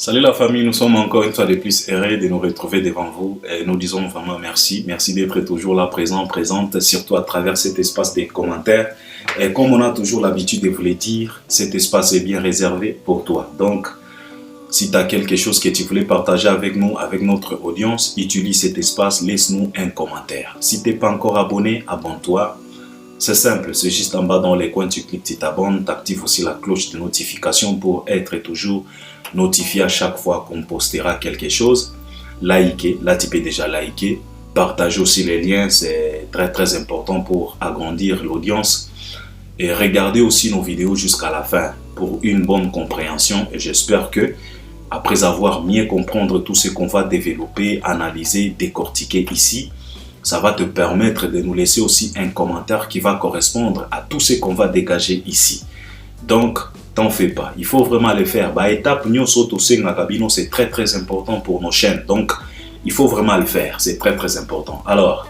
Salut la famille, nous sommes encore une fois de plus heureux de nous retrouver devant vous et nous disons vraiment merci. Merci d'être toujours là, présente, surtout à travers cet espace des commentaires. Et comme on a toujours l'habitude de vous le dire, cet espace est bien réservé pour toi. Donc, si tu as quelque chose que tu voulais partager avec nous, avec notre audience, utilise cet espace, laisse-nous un commentaire. Si tu n'es pas encore abonné, abonne-toi. C'est simple, c'est juste en bas dans les coins, tu cliques, tu t'abonnes, tu actives aussi la cloche de notification pour être toujours notifié à chaque fois qu'on postera quelque chose. Likez, là tu peux déjà liker. Partagez aussi les liens, c'est très important pour agrandir l'audience. Et regardez aussi nos vidéos jusqu'à la fin pour une bonne compréhension. Et j'espère que après avoir mieux comprendre tout ce qu'on va développer, analyser, décortiquer ici, ça va te permettre de nous laisser aussi un commentaire qui va correspondre à tout ce qu'on va dégager ici. Donc, t'en fais pas. Il faut vraiment le faire. Étape c'est très important pour nos chaînes. Donc, il faut vraiment le faire. C'est très important. Alors,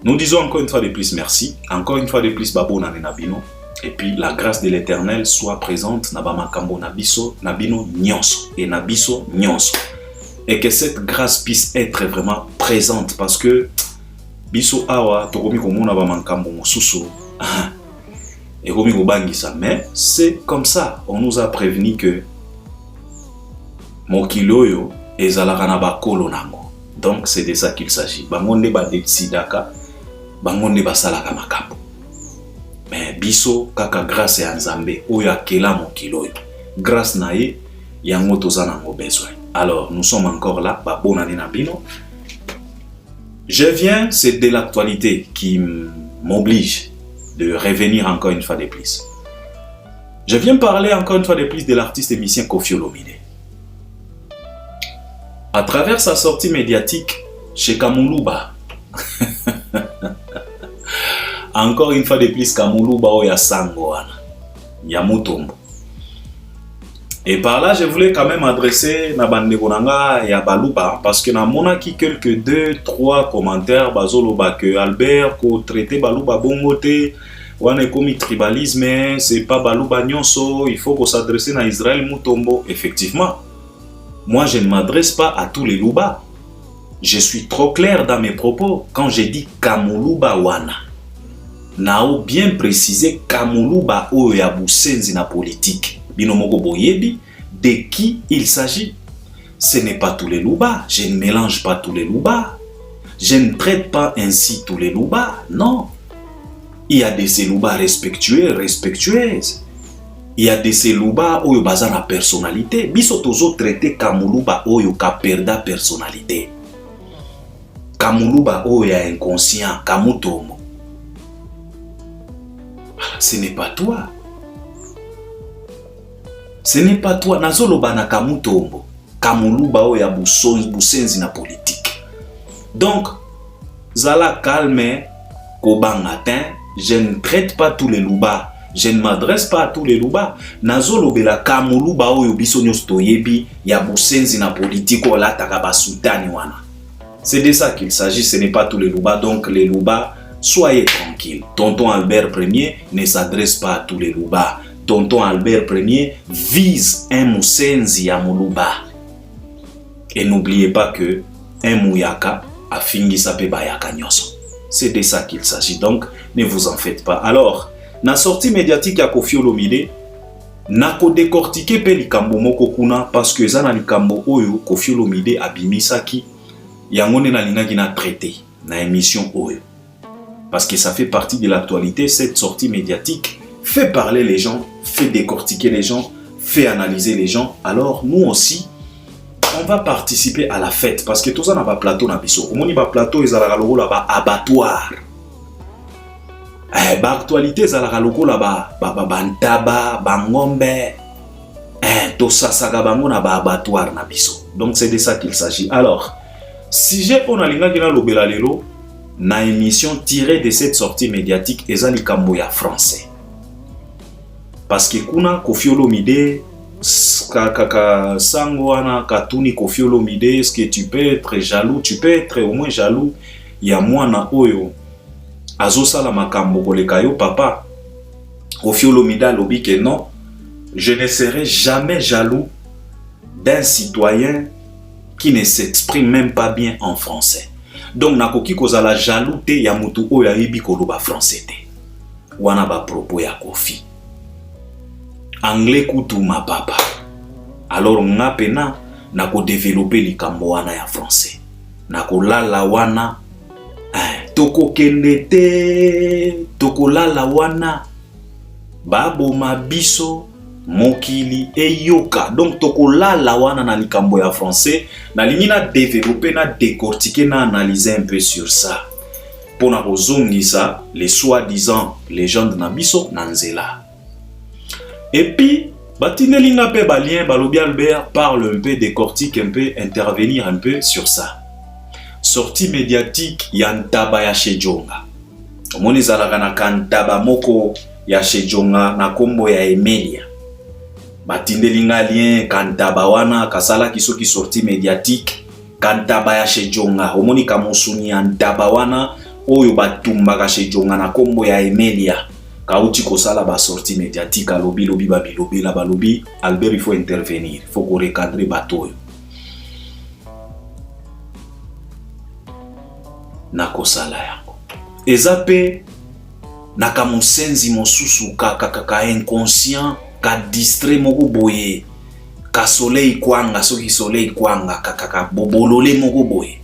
nous disons encore une fois de plus merci. Encore une fois de plus, Babo Nabino. Et puis, la grâce de l'Éternel soit présente. Nabamakambo Nabiso, Nabino Nyonso. Et Nabiso Nyonso. Et que cette grâce puisse être vraiment présente. Parce que, Biso Awa, Tokomi Komuna Bamakambo Mosusu. Mais c'est comme ça. On nous a prévenu que Mokiloyo ezalaka bakolo nango. Donc c'est de ça qu'il s'agit. Bangonde ba decidaka, bangonde basalaka makambo. Mais biso kaka grâce ya Nzambe oyo akela Mokiloyo. Grâce naye yango tozana ngo besoin. Alors nous sommes encore là, ba bonane na bino. Je viens, c'est de l'actualité qui m'oblige de revenir encore une fois de plus. Je viens parler encore une fois de plus de l'artiste et musicien Koffi Olomide. À travers sa sortie médiatique chez Kamuluba, encore une fois de plus, Kamuluba oya Sangoana, Yamutombo. Et par là, je voulais quand même adresser Nabande Bonanga et Baluba parce que na monaki quelques 2-3 commentaires bazoloba que Albert ko traité Baluba bongote, wana komi tribalisme, c'est pas Baluba nyonso, il faut qu'on s'adresse à Israël Mutombo. Effectivement, moi je ne m'adresse pas à tous les Luba. Je suis trop clair dans mes propos quand j'ai dit Kamuluba wana. Nao bien précisé Kamuluba oya busenzi na politique. Binomoko boyebi, de qui il s'agit? Ce n'est pas tous les Luba. Je ne mélange pas tous les Luba. Je ne traite pas ainsi tous les Luba. Non. Il y a des Luba respectueux, respectueuses. Il y a des Luba oyo baza na personnalité. Biso tozo traité Kamuluba oyo ka perda personnalité. Kamuluba oyo ya inconscient, Kamutomo. Ce n'est pas toi. Ce n'est pas toi. Nazoloba na Kamutombo. Kamuluba oya busenzi na politique. Donc, zala calme, kobangatin. Je ne traite pas tous les Luba. Je ne m'adresse pas à tous les Luba. Nazolobela Kamuluba oyo biso nyonso toyebi ya busenzi na politique ola takaba sultani wana. C'est de ça qu'il s'agit. Ce n'est pas tous les Luba. Donc les Luba, soyez tranquilles. Tonton Albert Ier ne s'adresse pas à tous les Luba. Tonton Albert Ier vise un Musenzi à Muluba. Et n'oubliez pas que un Mouyaka a fini sa Bayaka Nyoso. C'est de ça qu'il s'agit. Donc, ne vous en faites pas. Alors, na sortie médiatique à Koffi Olomide, na ko décortiquer pe likambo moko kuna parce que za na likambo oyo Koffi Olomide abimisaki yango ne na lingaki na traité na émission oyo. Parce que ça fait partie de l'actualité, cette sortie médiatique fait parler les gens, fait décortiquer les gens, fait analyser les gens. Alors nous aussi, on va participer à la fête parce que tout ça n'a pas plateau na biso. Omoni ba plateau ezalaka loko là-bas abattoir. Ba actualité ezalaka loko là-bas ba ntaba, ba ngombe. To sasaka bango na ba abattoir na biso. Donc c'est de ça qu'il s'agit. Alors, si j'ai on alinga kina lobela lelo na émission tirée de cette sortie médiatique ezali kambo ya français. Parce que kuna Koffi Olomide kaka sangwana katuni Koffi Olomide, est-ce que tu peux être jaloux? Tu peux être au moins jaloux. Ya mwana oyo azosala makambo koleka yo papa. Koffi Olomide alobi que non, je ne serai jamais jaloux d'un citoyen qui ne s'exprime même pas bien en français. Donc nakoki kozala jaloux te ya mutu oyo ayebi koloba français te. Wana ba propos ya Kofi. Anglais kutu ma papa. Alors nga pena nako développer likambo wana ya français. Nako lala wana toko kende te, toko lala wana babo mabiso mokili eyoka. Donc toko lala wana na likambo ya français. Na lingina développer na décortiquer na analyser un peu sur ça. Pour na kozongisa les soi-disant légendes na biso na nzela. Et puis batinelinga pe balien balobi Albert parle un peu, décortique un peu, intervenir un peu sur ça. Sortie médiatique ya ntaba ya Shejonga. Omoni zalaka na kantaba moko ya Shejonga na kombo ya Emelia. Batindelinga lien kantaba wana kasala kisoki sortie médiatique kantaba ya Shejonga. Omoni kamosuni ya ntaba wana oyo batumba Shejonga na kombo ya Emelia. Kauti kosala ba sortie médiatique alobi lobi babilobi la balobi Albert il faut intervenir, il faut qu'on recadrer bateau. Nakosala yango ezape nakamusenzi mosusu ka inconscient ka distrait moko boye ka soleil kwanga soki soleil kwanga ka bobolole moko boye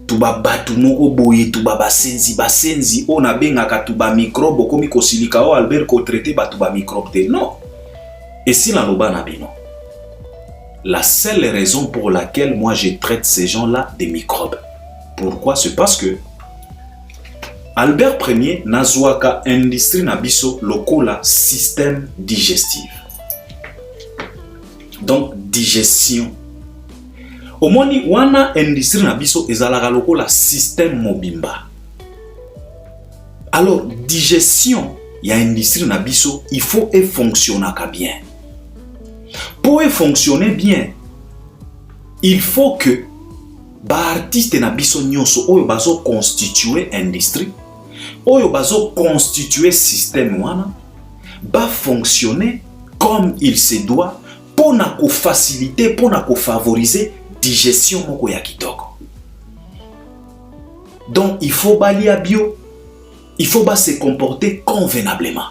tuba batu moko boye tuba basenzi ona benga ka tuba microbe komi kosilika o Albert ko traiter batu ba microbe te non. Et si la loba na bino, la seule raison pour laquelle moi je traite ces gens-là des microbes. Pourquoi? C'est parce que Albert Ier nazwaka industrie na biso lokola système digestif. Donc digestion. Omoni wana industrie na biso ezalaka lokola système mobimba. Alors digestion ya industrie na biso il faut et fonctionnaka bien. Pour fonctionner bien, il faut que ba artiste na biso nyonso oyo bazo constituer industrie, oyo bazo constituer système wana, ba fonctionner comme il se doit pour na ko faciliter, pour na ko favoriser digestion moko ya kitoko. Donc il faut balia bio, il faut ba se comporter convenablement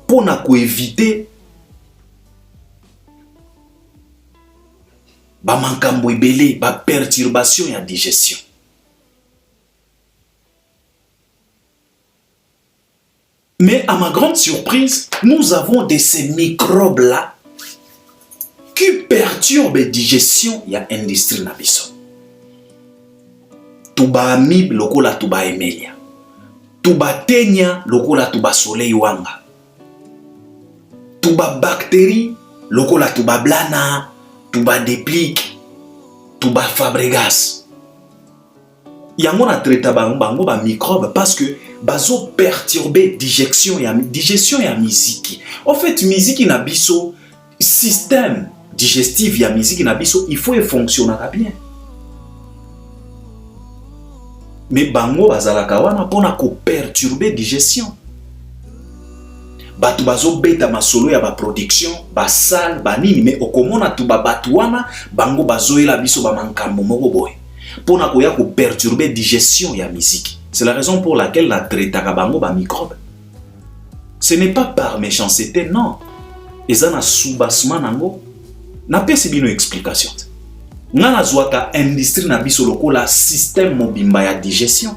pour na ko éviter ba mankambo ebele, ba perturbation ya digestion. Mais à ma grande surprise, nous avons de ces microbes-là qui perturbent la digestion ya industrie na biso. Tuba amibe lokola tuba Emelia. Tuba tenya lokola tuba soleil wanga. Tuba bactérie lokola tuba blana. Tuba déplique, tuba Fabregas. Yango na traita bango ba microbe parce que bazo perturber digestion ya musique. En fait musique na biso système digestif ya musique na biso il faut fonctionner bien. Mais bango bazalaka wana pona ko perturber digestion. Batu bazo beta masolo ya ba production, ba sal, ba nini, mais okomona tuba batu wana, bango bazo ela biso ba mankambo moko boy. Pona koya ko perturber digestion ya musique. C'est la raison pour laquelle la traitaka bango ba microbe. Ce n'est pas par méchanceté, non. Eza na soubassement nango, na pesi bino explication. Nga na zwaka industrie na biso lokola système mobimba ya digestion.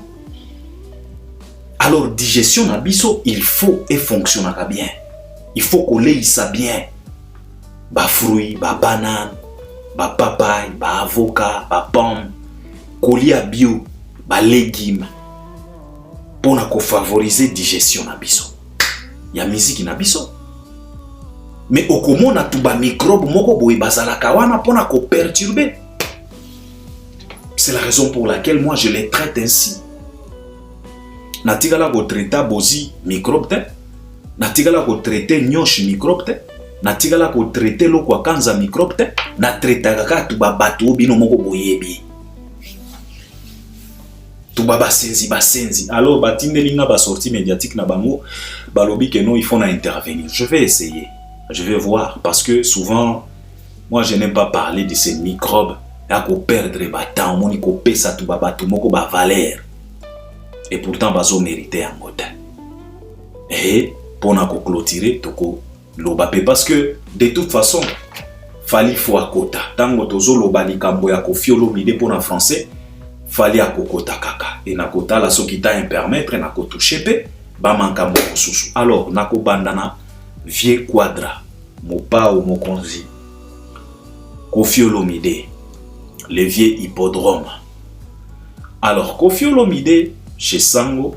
Alors, digestion na biso, il faut et fonctionner bien. Il faut coller ça bien. Ba fruits, ba banane, ba papaye, ba avocat, ba pomme, coller à bio, ba légumes. Pour na ko favoriser digestion na biso. Ya musique na biso. Mais okomona tu ba microbe moko boy bazalaka wana pour na ko perturber. C'est la raison pour laquelle moi je les traite ainsi. Natigala ko traiter bozi microbe te, natigala ko traiter nyosh microbe te, natigala ko traiter loko kanza microbe te, na traiter kaka tuba batu bino moko boyebi. Tuba basenzi. Alors batindelinga ba sortie médiatique na bango, balobi que non il faut na intervenir. Je vais essayer. Je vais voir parce que souvent Moi, je n'aime pas parler de ces microbes. Il faut perdre le temps, il faut payer ça tout valeur. Et pourtant, il faut mériter un mot. Et pour nous clôturer, parce que de toute façon, fallait faut à quota. Tant que tu as dit que pour en français, fallait à quota kaka. Et na quota la so qui t'a permettre na ko toucher ba mankambo susu. Alors na ko bandana vieux quadra, mo pa ou mo konzi. Koffi Olomide, le vieux hippodrome. Alors Koffi Olomide chez Sango,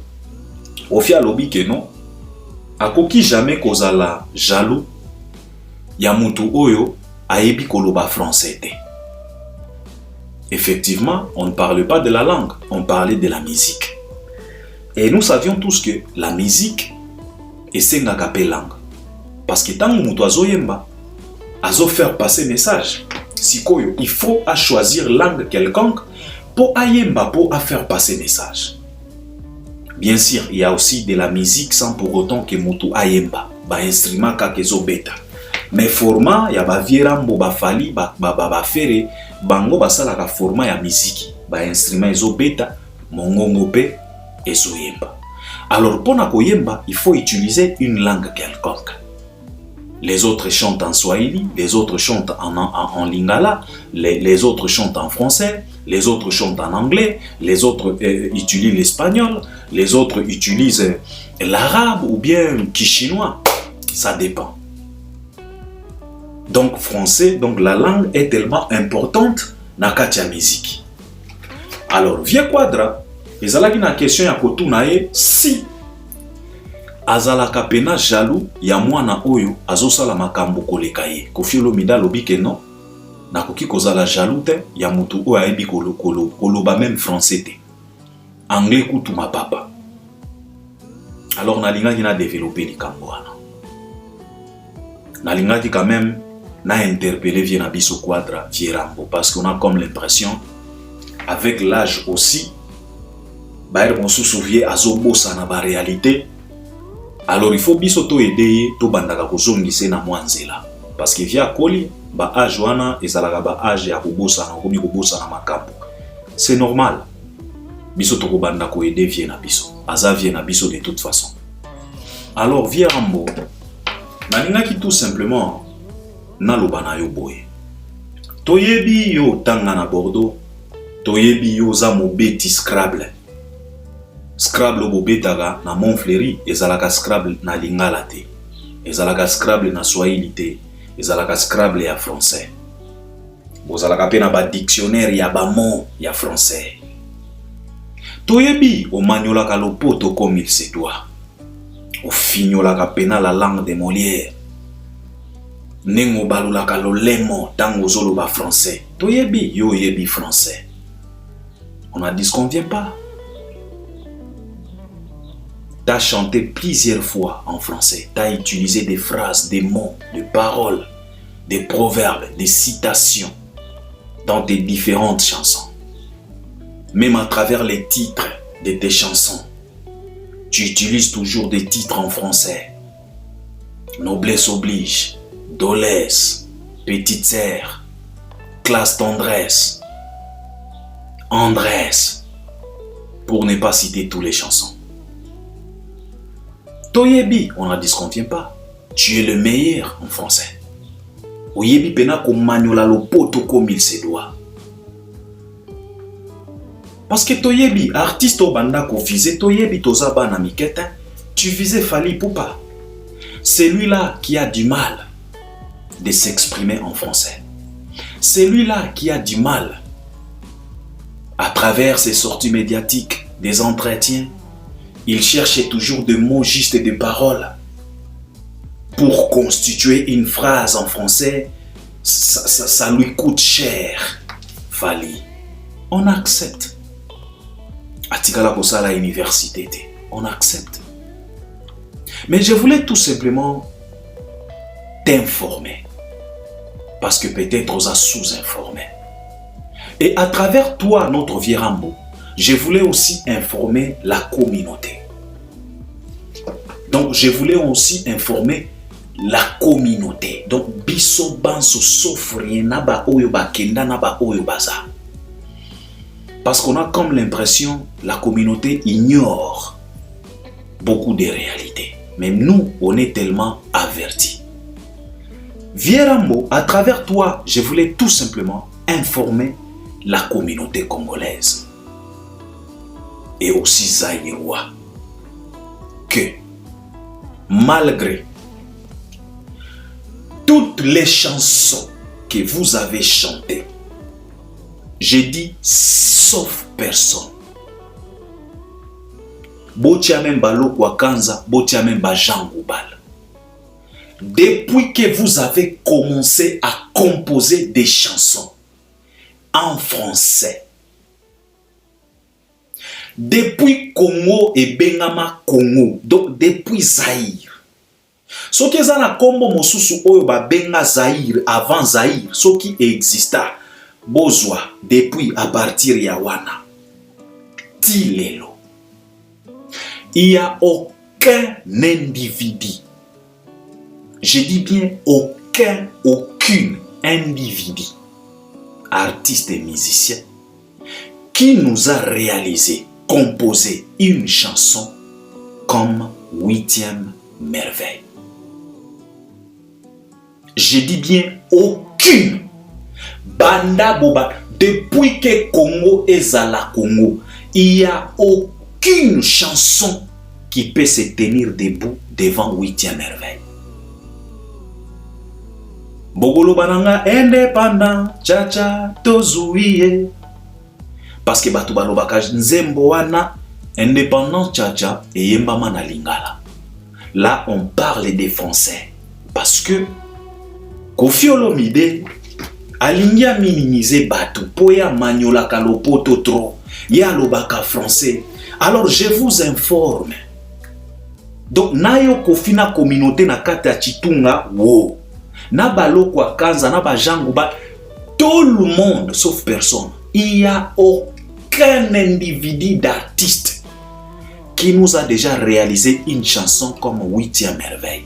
Koffi alobi que non. Akoki jamais kozala jaloux ya mutu oyo ayebi koloba français te. Effectivement, on ne parle pas de la langue, on parlait de la musique. Et nous savions tous que la musique est sengaka pe langue. Parce que tant mutu azoyemba, azo faire passer message. Sikoyo, il faut à choisir langue quelconque pour ayemba pour à faire passer message. Bien sûr, il y a aussi de la musique sans pour autant que mutu ayemba, ba instrument kakezo beta. Mais format, il y a ba vierambo ba fali ba fere, bango ba sala ka format ya musique, ba instrument ezo beta, mongongo pe ezo yemba. Alors pour na koyemba, il faut utiliser une langue quelconque. Les autres chantent en swahili, les autres chantent en lingala, les autres chantent en français, les autres chantent en anglais, les autres utilisent l'espagnol, les autres utilisent l'arabe ou bien chinois. Ça dépend. Donc français, donc la langue est tellement importante dans la musique. Alors, vieux quadra, ils ont une question ya kotunaye si azalaka pena jaloux ya mwana oyo azosala makambo koleka ye. Koffi Olomide alobi ke non, nakoki kozala jaloux te ya mutu oyo ayebi koloba même français te. Anglais kutu ma papa. Alors nalingaki na développer likambo wana. Nalingaki quand même na interpeller vieux na biso quadra vieux Rambo parce qu'on a comme l'impression avec l'âge aussi baer mosusu vieux azobosa na ba réalité. Alors il faut biso to aider to bandaka kozongisa na mwanzela parce que via koli ba âge wana ezalaka ba âge ya kobosa na komi kobosa na makambo. C'est normal. Biso to ko banda ko aider vieux na biso. Aza vieux na biso de toute façon. Alors vieux Rambo nalingaki tout simplement naloba na yo boye. Toyebi yo tanga na Bordeaux. Toyebi yo za mobeti Scrabble. Scrabble bobetaga na Montfleury ezalaka Scrabble na lingala te. Ezalaka Scrabble na swahili te. Ezalaka Scrabble ya français. Bozalaka pe na ba dictionnaire ya ba mots ya français. Toyebi o maniolaka lopoto comme il se doit. O fignolaka pena la langue de Molière. Nengo balulaka lolemo tango zoloba français. Toyebi yo yebi français. On a dit ce qu'on vient pas. T'as chanté plusieurs fois en français. T'as utilisé des phrases, des mots, des paroles, des proverbes, des citations dans tes différentes chansons. Même à travers les titres de tes chansons, tu utilises toujours des titres en français. Noblesse oblige, Dolesse, Petite sœur, Classe tendresse, Andresse, pour ne pas citer toutes les chansons. Toyebi, on a dit ce qu'on vient pas. Tu es le meilleur en français. Oyebi pena ko maniola lopoto comme il se doit. Parce que Toyebi, artiste au banda ko visé, Toyebi tozaba na miketa, tu visais Fally Ipupa. C'est lui-là qui a du mal de s'exprimer en français. C'est lui-là qui a du mal, à travers ses sorties médiatiques, des entretiens, il cherchait toujours des mots justes et des paroles pour constituer une phrase en français. Ça lui coûte cher. Fally, on accepte. Atikala kosala université, on accepte. Mais je voulais tout simplement t'informer. Parce que peut-être on a sous-informé. Et à travers toi, notre vieux Rambo, je voulais aussi informer la communauté. Donc je voulais aussi informer la communauté. Donc, biso banso s'offrir na ba oyo ba kenda na ba oyo baza. Parce qu'on a comme l'impression la communauté ignore beaucoup de réalités. Même nous, on est tellement avertis. Vierambo, à travers toi, je voulais tout simplement informer la communauté congolaise et aussi zaïrois que malgré toutes les chansons que vous avez chantées, j'ai dit sauf personne. Botia même balo kwa kanza, botia même ba Jean Goubal. Depuis que vous avez commencé à composer des chansons en français, depuis Congo et Bengama Congo, donc depuis Zaïre. Ce qui est na kombo mosusu oyo ba benga Zaïre avant Zaïre, ce qui exista bozwa depuis à partir ya wana. Tilelo. Il n'y a aucun individu. Je dis bien aucune individu, artiste et musicien, qui nous a réalisé, composé une chanson comme 8e merveille. Je dis bien aucune. Banda Boba, depuis que Congo est à la Congo, il n'y a aucune chanson qui peut se tenir debout devant 8e merveille. Bogolo bananga indépendant, tcha tozouye. Parce que batu balobaka nzembo wana indépendant tcha et yembama na lingala. Là on parle des Français parce que Koffi Olomide alingia minimiser batu poya manyola kalopoto trop ya lobaka français. Alors je vous informe. Donc nayo Koffi na communauté na kata chitunga wo. Na balo kwa kanza na ba Jean Goubal, tout le monde sauf personne. Il n'y a aucun individu d'artiste qui nous a déjà réalisé une chanson comme 8e merveille.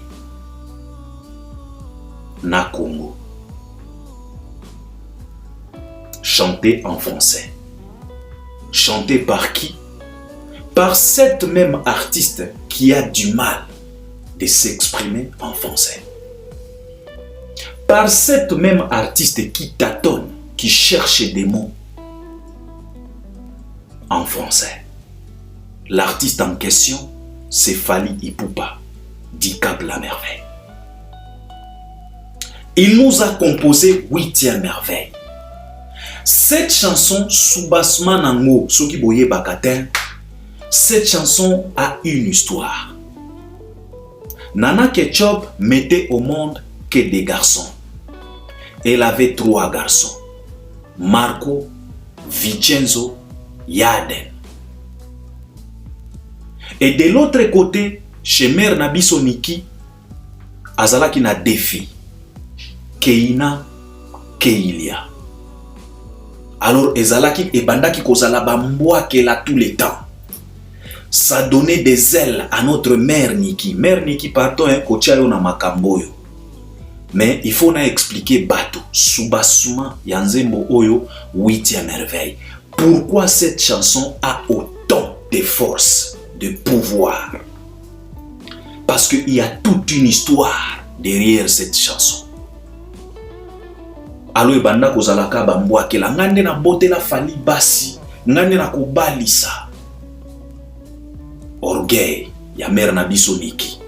Na Congo. Chanté en français. Chanté par qui? Par cette même artiste qui a du mal de s'exprimer en français. Par cette même artiste qui tâtonne, qui cherche des mots en français. L'artiste en question, c'est Fally Ipupa, dit Cap la merveille. Il nous a composé 8e merveille. Cette chanson, Soubasman Nango, Soki Boye Bakatin, cette chanson a une histoire. Nana Ketchup mettait au monde que des garçons. Elle avait 3 garçons. Marco, Vincenzo, Yaden. Et de l'autre côté, chez Mère Nabiso Niki, azalaki na 2 filles. Keina, Keilia. Alors, ezalaki ebandaki kozala bamboa kela tout le temps. Ça donnait des ailes à notre Mère Niki. Mère Niki, pardon, kocha yo na makamboyo. Mais il faut expliquer Bato, Soubasuma, Yanzembo Oyo, 8e merveille. Pourquoi cette chanson a autant de force, de pouvoir? Parce qu'il y a toute une histoire derrière cette chanson. Alo ebanda kozalaka bambwa kela ngande na bote la Fally basi, ngande na kobalisa. Orgueil, ya Mère Nabiso Niki.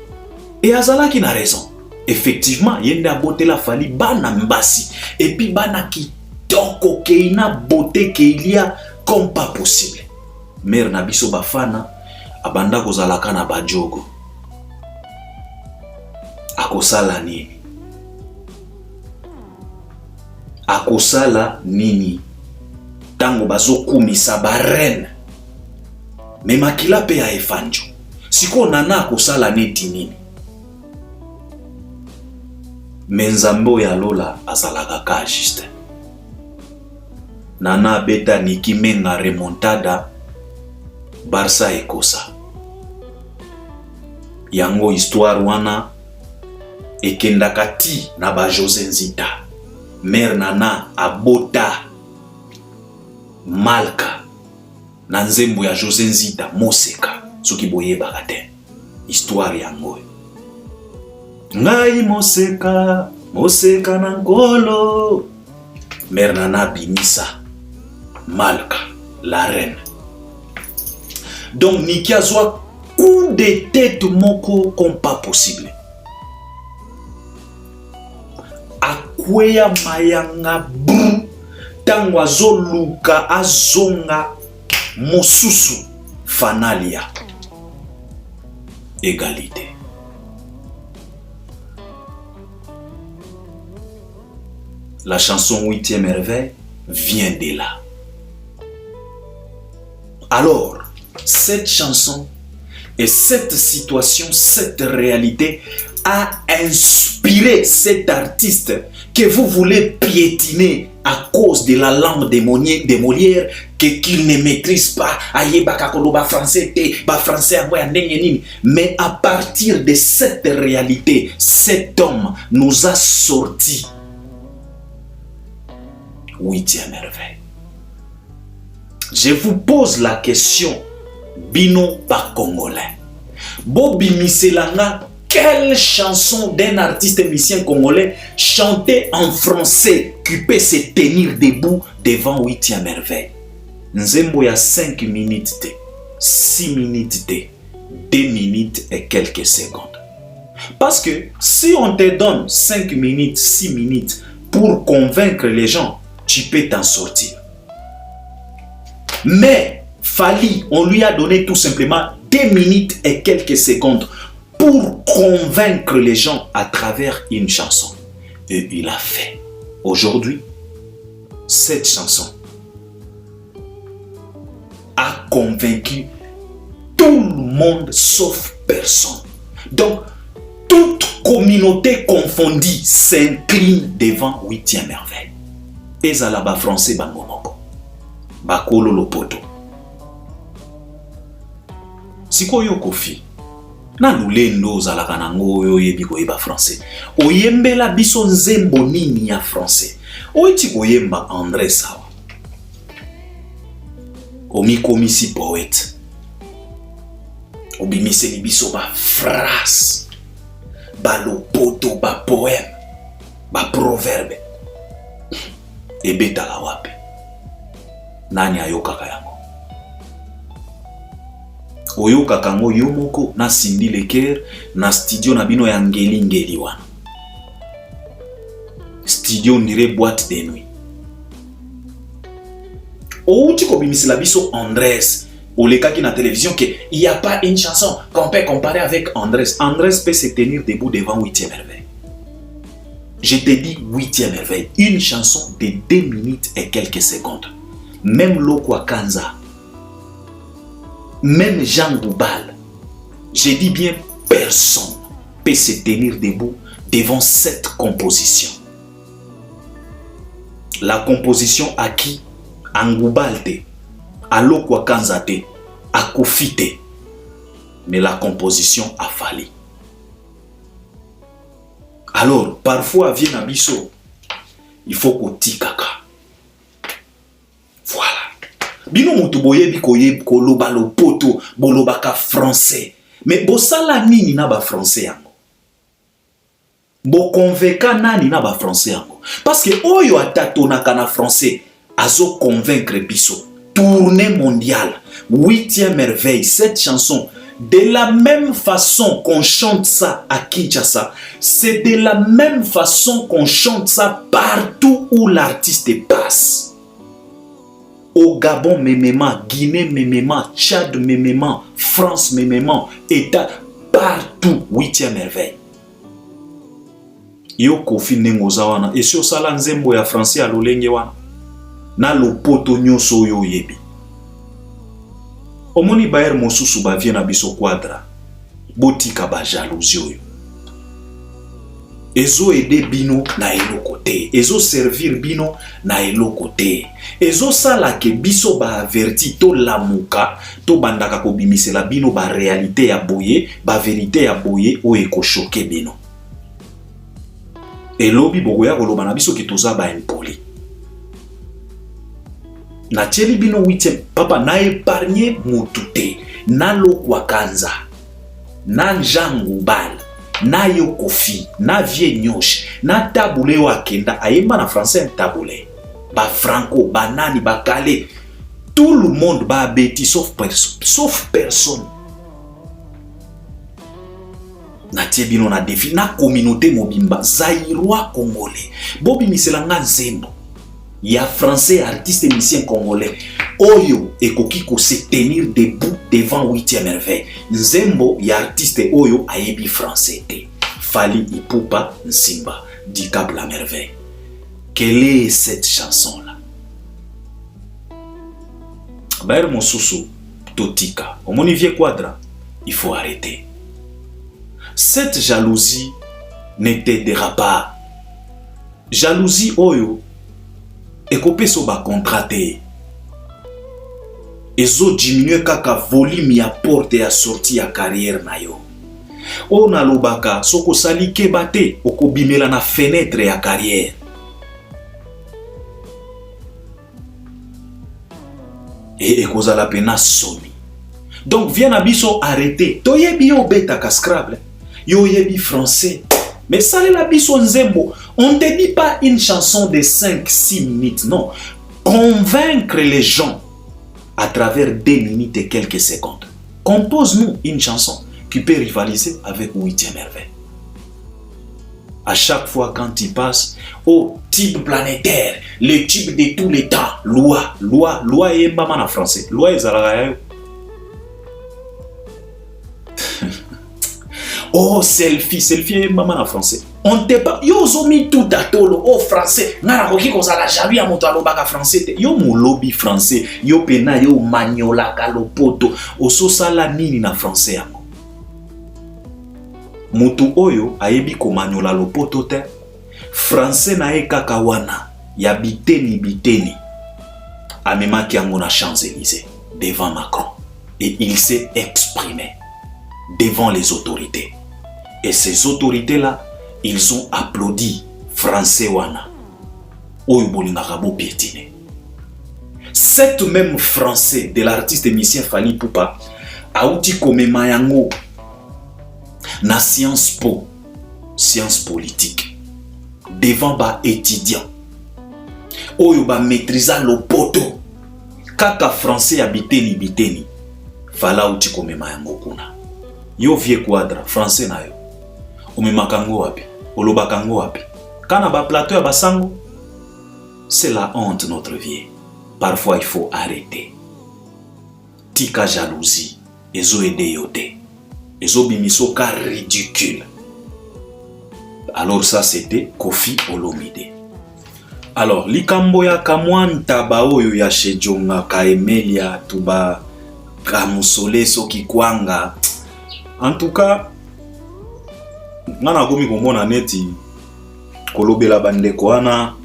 Et azalaki na raison. Effectivement, yende a beauté la Fally bana mbasi et puis bana kitoko keina beauté keilia comme pas possible. Mère Nabiso bafana abanda kozalaka na bajogo. Akosala nini? Akosala nini? Tango bazokumisa ba reine. Me makila pe ya efanjo. Siko nana akosala neti nini? Menzambo ya Lola azalaka ka juste. Nana beta Niki menga remontada Barça ekosa. Yango histoire wana et kendakati na ba José Nzita mère nana abota malka na nzembo ya José Nzita moseka soki boyebaka te histoire yango ngai moseka moseka na ngolo mère nana binisa malka la reine. Donc Niki azwa coup de tête moko comme pas possible. Akweya mayanga bru tango azoluka azonga mosusu fanalia égalité. La chanson 8e merveille vient de là. Alors, cette chanson et cette situation, cette réalité a inspiré cet artiste que vous voulez piétiner à cause de la langue de Molière qu'il ne maîtrise pas. Mais à partir de cette réalité, cet homme nous a sorti 8e merveille. Je vous pose la question, bino pas congolais. Bobi Miselanga, quelle chanson d'un artiste musicien congolais chanté en français qui peut se tenir debout devant 8e merveille? Nzembo ya 5 minutes, 6 minutes, 2 minutes et quelques secondes. Parce que si on te donne 5 minutes, 6 minutes pour convaincre les gens, tu peux t'en sortir. Mais Fally, on lui a donné tout simplement 2 minutes et quelques secondes pour convaincre les gens à travers une chanson. Et il a fait. Aujourd'hui, cette chanson a convaincu tout le monde sauf personne. Donc, toute communauté confondue s'incline devant 8e merveille. Ezalaba français bangomoko. Bakolo lopoto. Sikoyo kofi. Na lulendo zalaka nango oyo yebi koyeba français. Oyembela biso nzembo nini ya français. Oiti koyemba André Sawa. Omikomisi poète. Obimiseli biso ba phrase. Ba lopoto, ba poème. Ba proverbe. Ebeta la wapi. Nani ayokaka yango. Oyokaka yango yo moko na Cindy Leker na studio na bino ya ngeli wana. Studio ndire boîte de nuit. Outi ko bimisela biso Andrés. Olekaki na télévision que il n'y a pas une chanson qu'on peut comparer avec Andrés. Andrés peut se tenir debout devant 8e merveille. Je te dis 8e merveille. Une chanson de 2 minutes et quelques secondes. Même Lokwa Kanza, même Jean Goubal, je dis bien personne peut se tenir debout devant cette composition. La composition à qui? À Ngoubal te, à Lokwa Kanza te, à Kofi te. Mais la composition a fallu. Alors, parfois, vient à Bisso, il faut qu'on tikaka. Voilà. Bino mutu boyebi koyebi koloba lopoto, bolobaka français. Mais bosala nini na ba français yango? Bo convaincre nani na ba français yango? Parce que oyo atatonaka na français, azo convaincre biso. Tournée mondiale, 8e merveille, cette chanson, de la même façon qu'on chante ça à Kinshasa, c'est de la même façon qu'on chante ça partout où l'artiste passe. Au Gabon, mémément, Guinée, mémément, Tchad, mémément, France, mémément, État, partout, 8e merveille. Yo kofi nengoza wana, et sur ça la nzembo ya français à l'olenge wana. Na lopoto nyoso yo yebi. Omoni baer mosusu ba vient na biso quadra. Botika ba jalousie yo. Ezo aider bino na eloko te. Ezo servir bino na eloko te. Ezo sala ke biso ba averti to lamuka to bandaka ko bimisela bino ba réalité ya boye, ba vérité ya boye o eko choquer bino. et lobi bogoya koloba na biso ki toza ba impoli. Na tieli bino 8e papa na épargné mutute na lokwa kanza na njangu bal na yokofi na vie nyosh na tabule wakenda ayemba na français tabule ba franco banani ba calé tout le monde ba bêti sauf personne. Na tiebino na défi na communauté mobimba zaïrois congolais bobi miselanga nzembo ya français artiste musicien congolais oyo ekoki ko se tenir debout devant 8e merveille. Nzembo ya artiste oyo ayebi français te. Fally Ipupa Nsimba du Cap la Merveille. Quelle est cette chanson là? Baer Mosusu Totika Omonivier Quadra, il faut arrêter. Cette jalousie n'aidera pas. Jalousie oyo ekope so ba contraté. Ezo diminuer kaka volume ya porte ya sortie ya carrière na yo. O na lobaka soko sali kebate okobimela na fenêtre ya carrière. Et ekozala pena somi. Donc viens abiso arrêter. Toyebi yo beta ka Scrabble. Yo yebi français. Mais ça la biso nzembo. On ne te dit pas une chanson de 5-6 minutes, non. Convaincre les gens à travers 2 minutes et quelques secondes. Compose-nous une chanson qui peut rivaliser avec 8e merveille. À chaque fois quand tu passes au type planétaire, le type de tous les temps, loi et mbama en français, loi et zalagayo. Oh, selfie et mbama en français. On te pas yo zomi tout atolo au français ngana koki kozala jabi ya moto alobaka français te yo molobi français yo pena yo maniola kalopoto ososala nini na français yango mutu oyo ayebi ko maniola lopoto te français na ye kaka wana ya biteni amemaki yango na Champs-Élysées devant Macron et il s'est exprimé devant les autorités et ces autorités là ils ont applaudi français wana. Oyo bolingaka bo piétiner. Cet même français de l'artiste musicien Fally Ipupa a outi komema yango na Sciences Po, sciences politiques devant ba étudiants. Oyo ba maîtrisa lopoto. Kaka français ya biteni. Fala outi komema yango kuna. Yo vie Quadra français na yo. Omemakango wapi? Olobakango wapi? Kana ba plateau ya basango? C'est la honte notre vie. Parfois il faut arrêter. Tika jalousie. Ezo ede yote. Ezo bimiso ka ridicule. Alors ça c'était Koffi Olomide. Alors likambo ya kamwanta ba oyo ya Shejonga ka Emelia tuba kamusole soki kwanga. En tout cas ngana komi komona neti kolobela bandeko wana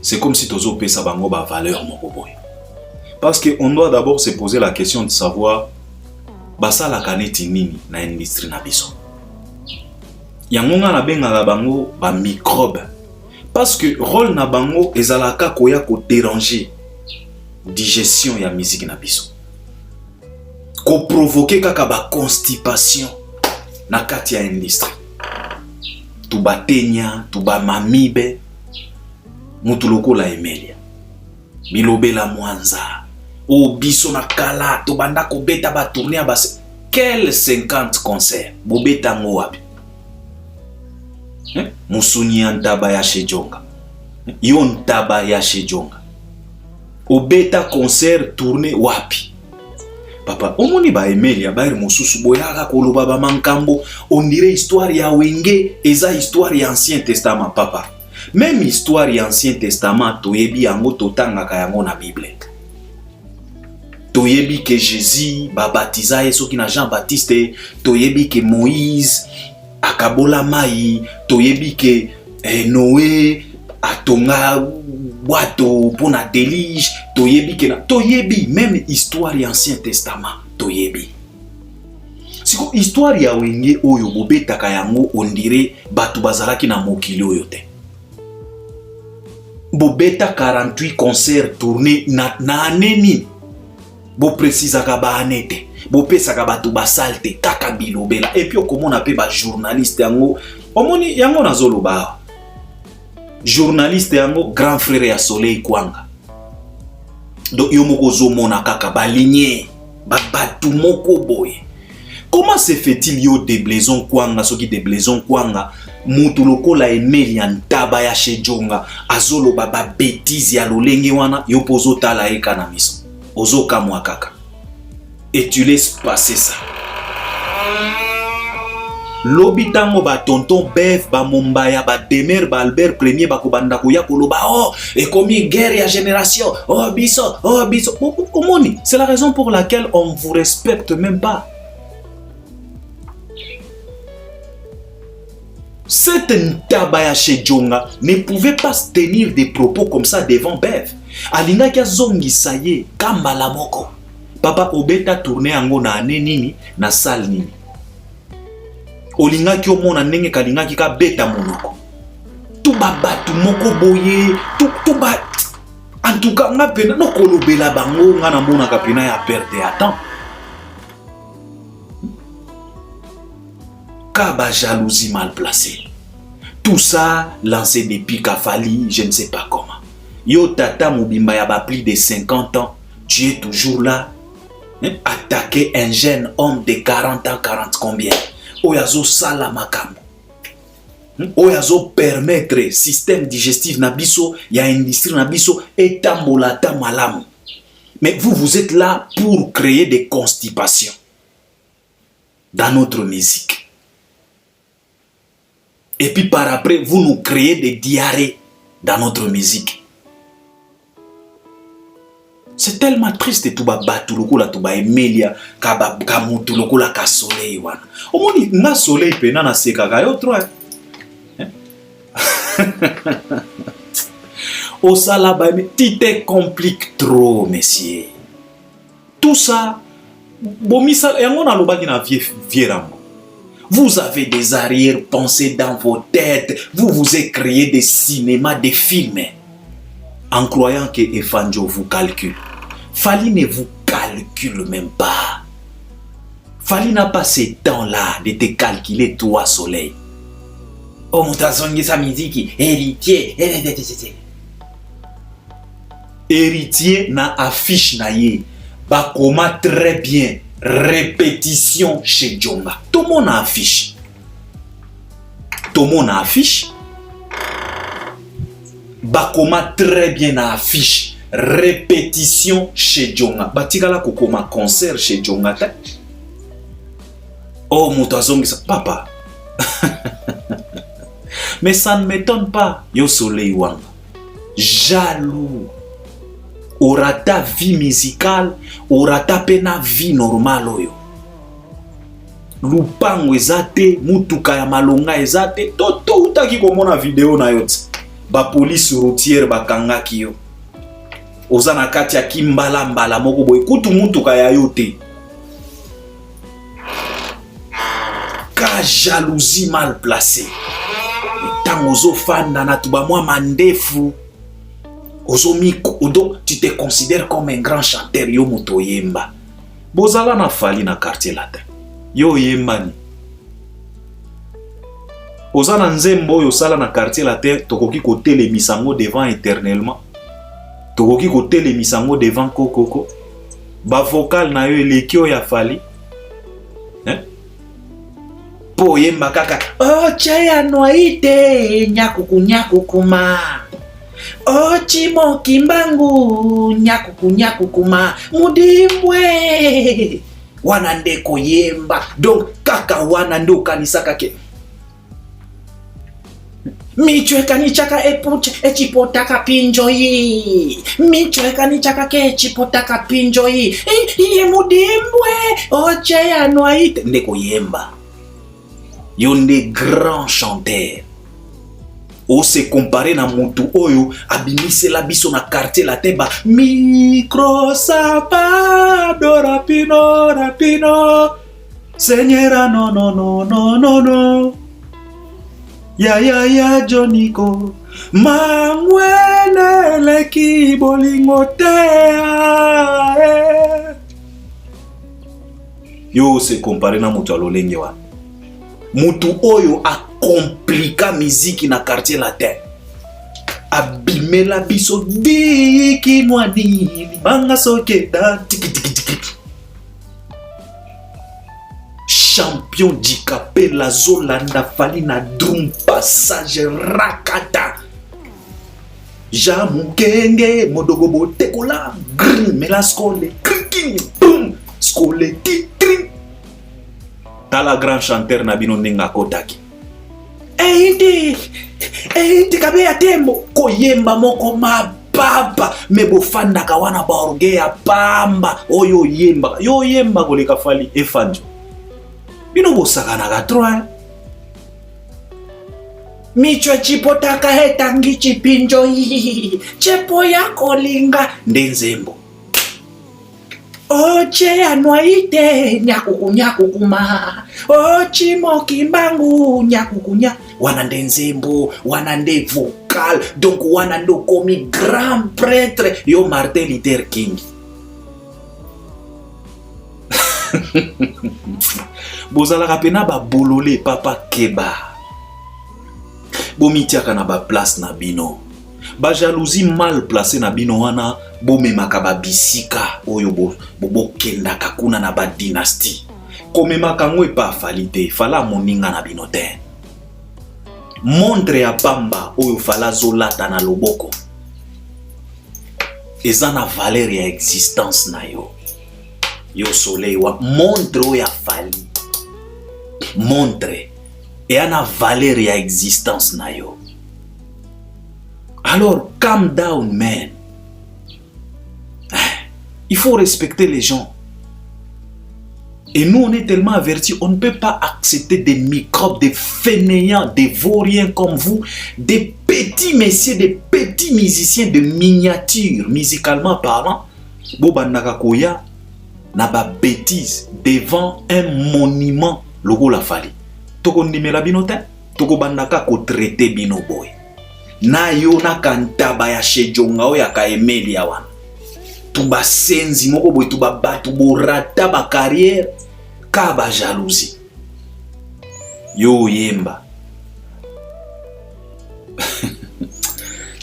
c'est comme si tozo pesa bango ba valeur moko boy. Parce que on doit d'abord se poser la question de savoir basala kaneti nini na industrie na biso. Yango ngana benga bango ba microbe. Parce que rôle na bango ezalaka koya ko déranger digestion ya musique na biso. Ko provoquer kaka ba constipation na kati ya industrie. Tuba tenya, tuba mamibe, mutuloko la Emelia. Bilobela Mwanza. O biso na kala, tubanda ko beta ba tourner ba quel 50 concerts. Bobeta ngo wapi? Musuni ntaba ya Shejonga. Yo ntaba ya Shejonga. O beta concert tourner wapi? Papa, omoni ba Emelia ba mosusu boyaka koloba ba mankambo, on dirait histoire ya wenge, eza histoire ya Ancien Testament papa. Même histoire ya Ancien Testament toyebi yango totangaka yango na Bible. Toyebi que Jésus ba baptisa soki na Jean-Baptiste, toyebi que Moïse akabola mai, toyebi que Noé atonga boato pour la délige, toyebi même histoire et Ancien Testament, toyebi. Siko histoire ya wenge oyo bobetaka yango ondire batu bazalaki na mokili oyo te. Bobeta 48 concerts tournés na aneni. Bo précisaka ba anete. Bo pesaka batu basalte kaka bilobela. Et puis okomona pe ba journaliste yango. Omoni yango nazoloba. Journaliste yango grand frère ya Soleil Kwanga. Donc yo moko zomona kaka baligné batu moko boye. Comment se fait-il yo déblaison Kwanga soki déblaison Kwanga mutu lokola Emeli Ntaba ya Shejonga azolo baba bêtise ya lolenge wana yo pozo tala eka na miso ozo kamwa kaka et tu laisses passer ça. Lobitango ba tonton Bev ba Mombaya ba Demer ba Albert Premier ba kobanda koya koloba oh et combien guerre ya génération oh biso komoni. C'est la raison pour laquelle on vous respecte même pas. Cette Ntaba ya Shejonga ne pouvait pas se tenir des propos comme ça devant Bev. Alinga kia zongi saye kamba la moko. Papa obeta tourner yango na ane nini na salle nini. Olinga ki omona ndenge kalinga ki ka beta monoko. Tu babatu moko boye, tu ba en tout cas nga pena no kolobela bango nga na mona kapina ya perte ya temps. Kaba jalousie mal placée. Tout ça lancé depuis Kafali, je ne sais pas comment. Yo tata Mobimba ya ba plus de 50 ans, tu es toujours là. Attaquer un jeune homme de 40 ans, 40 combien. Oyazo sala makambo. Oyazo permettre système digestif na biso, ya industrie na biso etambolata malamu. Mais vous êtes là pour créer des constipations dans notre musique. Et puis par après, vous nous créez des diarrhées dans notre musique. C'est tellement triste tout ba lokola tout ba Emelia ka mutu lokola ka Soleil wana. Omoni na Soleil pena na sekaka yo trop. Au salaba tu te compliques trop messieurs. Tout ça bomisa yango na lobaki na vieux rango. Vous avez des arrière-pensées dans vos têtes. Vous vous êtes créé des cinémas, des films. En croyant que Efanjo vous calcule. Fali ne vous calcule même pas. Fali n'a pas ce temps-là de te calculer toi, Soleil. Oh, mon tazongi sa musique, héritier. Héritier na affiche na ye. Bakoma très bien. Répétition chez Djonga. Tout le monde affiche. Tout le monde affiche. Bakoma très bien affiche. Répétition chez Djonga. Batikala kokoma concert chez Djonga. Oh, moutazongi sa papa. Mais ça ne m'étonne pas. Yo Soleil Wanga. Jaloux. Orata vie musicale, orata pena vie normale oyo. Lupango ezate, mutuka ya malonga ezate, toto utaki komona video na yote. Ba police routière bakangaki yo. Oza na kati ya kimbala mbala moko boy kutu mutuka ya yote. Ka jalousie mal placée. Tango zo fanda na tuba mwa mandefu. Donc, tu te considères comme un grand chanteur, yo moto yemba. Bozala na Fali na quartier latin. Yo yemba ni. Ozana nzembo yo sala na quartier latin, tokoki kote le misango devant éternellement. Tokoki kote le misango devant kokoko. Ba vocal na yo elekio ya Fali. Po yemba kaka. Oh chaya noite, nyakukuma. Ochimo kimbangu nyakukuma mudimbwe wana ndeko yemba donc kaka wana ndo kanisa kake michweka ni chaka epuche echipotaka pinjo yi michweka ni chaka ke echipotaka pinjo yi iye mudimbwe oche ya noite ndeko yemba yonde grand chanteur. O se comparer na mutu oyo abimise la biso na quartier latin ba micro sapado rapino Seigneur, non, non, non, non, non, non. Ya, Joniko. Mangwele leki bolingotea. Yo se compare na mutu alolenge wa. Mutu oyo a compliqué musique na quartier latin. Abimela biso diki nwani banga soke da tiki tiki tiki. Champion di capella Zolanda fali na drum passage rakata. Jamukenge modogo botekola grrr mela skole kriking boom skole titring. Tala grand chanteur na bino nenga kotaki. Eiti kabe ya tembo koyemba moko mababa mebo fanda kawana ba orge ya pamba oyo yemba yo yemba koleka fali efanjo bino bosakana ka 3 michwa chipotaka hetangi chipinjo chepo ya kolinga ndenzembo oche anwaite nyakukuma ochi mokimbangu nyakukunya wana ndenzembo wana nde vocal donc wana ndo komi grand prêtre yo Martin Luther King. Bozalaka pena ba bolole papa keba bomitiaka na ba place na bino ba jalousie mal placé na bino wana bomemaka ba bisika oyo bokendaka kuna na ba dynastie komemaka ngwe pa falite fala moninga na bino te montre ya pamba oyo fala zolata na loboko eza na valeur ya existence na yo yo soleil wa montre oyo fali montre et ana valeur ya existence na yo. Alors calm down man. Il faut respecter les gens. Et nous on est tellement avertis, on ne peut pas accepter des microbes, des fainéants, des vauriens comme vous, des petits messieurs, des petits musiciens de miniature, musicalement parlant. Bobandaka koya na ba bêtise devant un monument logo la fali. Toko ndimela bino te, toko bandaka ko traité bino boy. Na yo na kantaba ya shejonga o ya ka emeli ya wana. Tuba senzi moko boy tuba batu borata ba carrière ka ba jalousie. Yo yemba.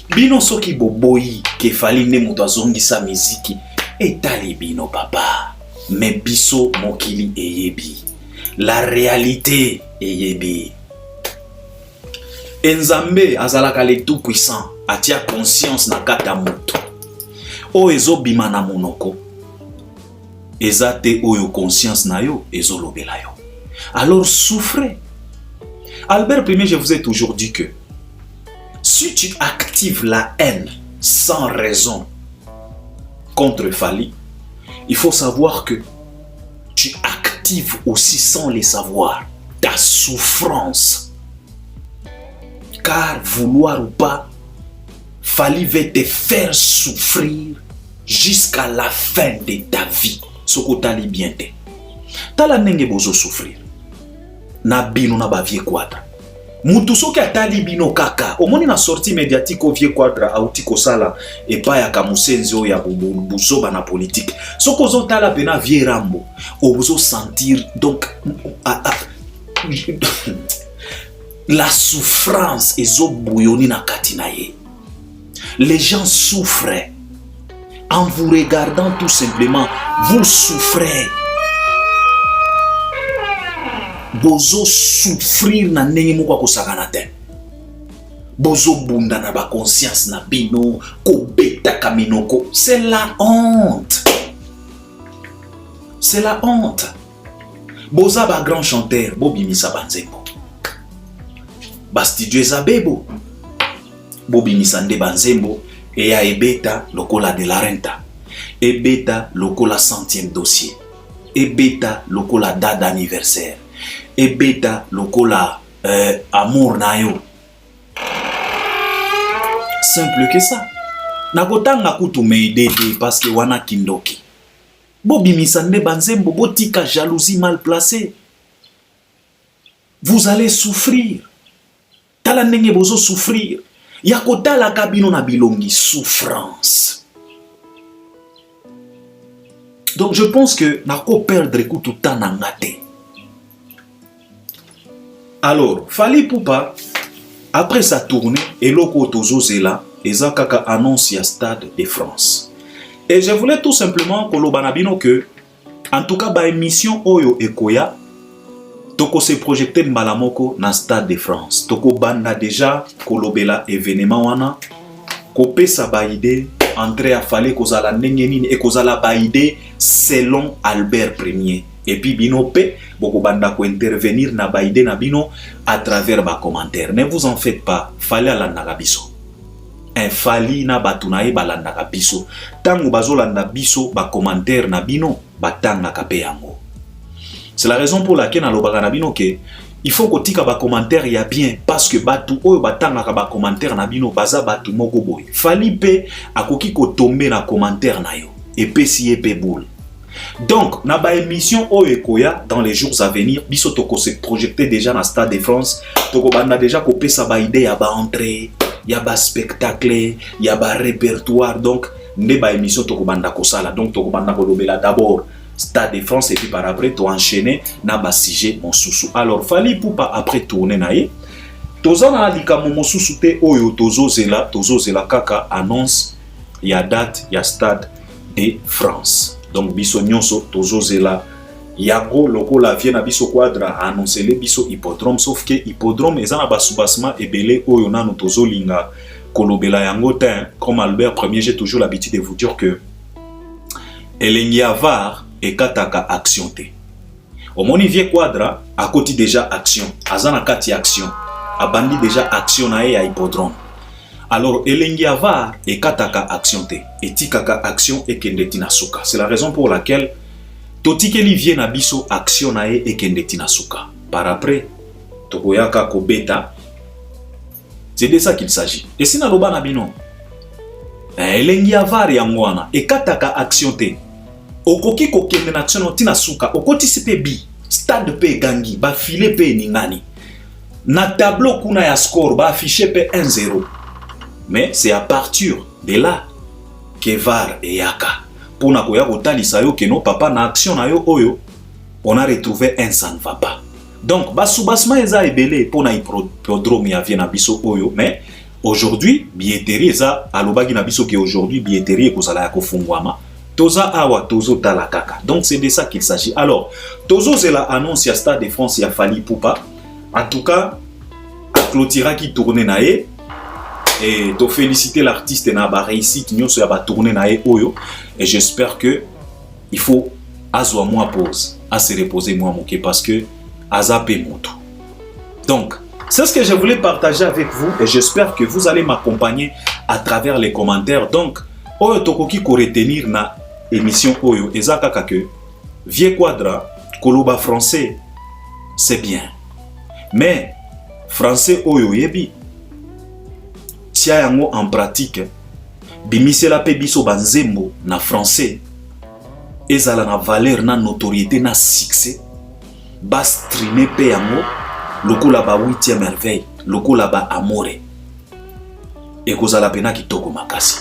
Bino soki boboyi ke fali ne muto azongisa miziki etali bino papa. Mais biso mokili eyebi. La réalité eyebi. Enzambe azalaka le tout puissant atia conscience na kata moto. O ezo bima na monoko. Ezate oyo conscience na yo ezo lobela yo. Alors souffrez. Albert Ier, je vous ai toujours dit que si tu actives la haine sans raison contre Fali, il faut savoir que tu actives aussi sans le savoir ta souffrance. Car vouloir ou pas, Fali va te faire souffrir jusqu'à la fin de ta vie. Ce que tu as bien te. Tala nenge bozo souffrir. Na bino na ba vie quadra. Mutu soki atali bino kaka. Omoni na sortie médiatique au vie quadra auti kosala et pa ya kamusenzi o ya buzoba na politique. Soko zo tala pena vie rambo. Ozo sentir donc la souffrance ezo bouilloni na katina ye. Les gens souffrent. En vous regardant tout simplement, vous souffrez. Bozo souffrir na ndenge moko kosakana te. Bozo bunda na ba conscience na bino ko beta kaminoko. C'est la honte. C'est la honte. Boza ba grand chanteur, bo bimisa banzembo. Ba studio ezabebo. Bo bimisa nde banzembo et ya ebeta lokola de la renta. Ebeta lokola 100e dossier. Ebeta lokola date d'anniversaire. Ebeta lokola amour na yo. Simple que ça. Nakotanga kutu meidete parce que wana kindoki. Bo bimisa nde banzembo botika jalousie mal placée. vous allez souffrir. Tala ndenge bozo souffrir. Yakota la kabino na bilongi souffrance. Donc je pense que nako perdre tout temps na ngate. Alors, Fally Ipupa, après sa tournée, eloko tozo zela, eza kaka annonce ya Stade de France. Et je voulais tout simplement koloba na bino que, en tout cas, ba émission Oyo Ekoya, toko se projecte mbalamoko na Stade de France. Toko banda déjà kolobela événement wana, kopesa ba idée, entrer à Fally kozala ndenge nini et kozala ba idée selon Albert Ier. Et puis bino pe boko banda ko intervenir na ba idée na bino à travers ba commentaire. Ne vous en faites pas, Fally alanda biso. Un Fally na batunaye balanda biso. Tango bazolanda biso ba commentaire na bino batanga kape yango. C'est la raison pour laquelle nalobaka na bino ke il faut que tika ba commentaire ya bien parce que batu oyo batanga ka ba commentaire na bino baza batu moko boy. Fally pe akoki ko tomber na commentaire na yo et pe si pe boule. Donc, na ba émission Oyo Ekoya dans les jours à venir, biso toko se projeter déjà na Stade de France, toko banda déjà ko pesa ba idée ya ba entrée, ya ba spectacle, ya ba répertoire. Donc, ne ba émission toko banda ko sala. Donc toko banda ko lobela d'abord Stade de France et puis par après to enchaîner na ba sujet mon sousou. Alors Fally Ipupa après tourner na ye, toza na likamo mon sousou te oyo tozo zela kaka annonce ya date ya Stade de France. Donc biso nyonso tozo zela yango loko la vie na biso quadra annoncer le biso hippodrome, sauf que hippodrome eza na basubasma ebele oyo nanu tozo linga kolobela yango te. Comme Albert Ier, j'ai toujours l'habitude de vous dire que elengi avar ekataka action te. Au moni vie quadra a côté déjà action, azana kati action, abandi déjà action na ya hippodrome. Alors elengi avar ekataka action te, etikaka action ekendeti na suka. C'est la raison pour laquelle totikeli vie na biso action na ye ekendeti na suka. Par après tokoyaka kobeta. C'est de ça qu'il s'agit. Et si na loba na bino elengi avar yango wana ekataka action te, okoki kokende na action tina suka, okoti sipe bi stade pe gangi ba file pe ningani na tableau kuna ya score ba affiché pe 1-0. Mais c'est à partir de là que VAR et Yaka pour na koya kotalisa yo ke no papa na action na yo oyo on a retrouvé un ça ne va pas. Donc basubasma eza ebele pour na hippodrome ya vie na biso oyo. Mais aujourd'hui billetterie eza alobaki na biso ke aujourd'hui billetterie ekozala ya kofungwama. Toza awa tozo tala kaka. Donc c'est de ça qu'il s'agit. Alors tozo zela annonce ya Stade de France ya Fally Ipupa. En tout cas clôtura qui tourne na ye. Et to féliciter l'artiste na ba réussite nyonso ya ba tourner na ye oyo. Et j'espère que il faut azwa moi pause, à se reposer moi moké parce que azapé moto. Donc c'est ce que je voulais partager avec vous et j'espère que vous allez m'accompagner à travers les commentaires. Donc oyo tokoki ko retenir na émission oyo ezaka kaka vie quadra koloba français c'est bien. Mais français oyo yebi tia yango en pratique bimisela pe biso banzembo na français ezala na valeur na notoriété na succès ba streamer pe yango lokola ba 8e merveille lokola ba amore ekozala pena kitoko makasi.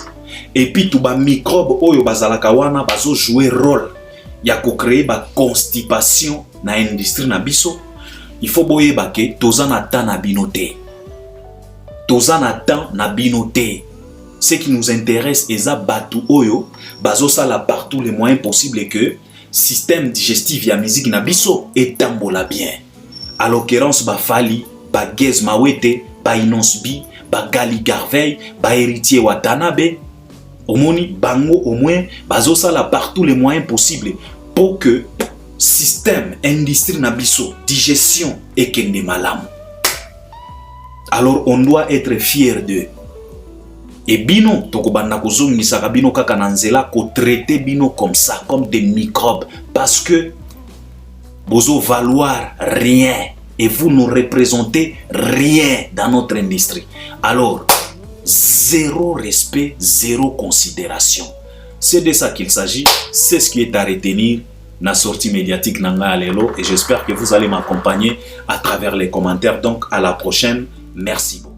Et puis tout ba microbe oyo bazalaka wana bazo jouer rôle ya ko créer ba constipation na industrie na biso. Il faut boyeba ke toza na temps na binote. Toza na temps na binote. Ce qui nous intéresse eza batu oyo bazo sala partout les moyens possibles que système digestif ya musique na biso etambola bien. À l'occurrence ba Fally, ba Gez Mawete, ba Inonce B, ba Gali Garveille, ba Héritier Watanabe. Omoni bango au moins bazo sala partout les moyens possibles pour que système industrie na biso digestion ekende malamu. Alors on doit être fier d'eux. Et bino tokobanda kozongisa bino kaka na nzela ko traiter bino comme ça, comme des microbes, parce que bozo valoir rien et vous ne représentez rien dans notre industrie. Alors zéro respect, zéro considération. C'est de ça qu'il s'agit, c'est ce qui est à retenir. na sortie médiatique nanga lelo et j'espère que vous allez m'accompagner à travers les commentaires. Donc à la prochaine, merci beaucoup.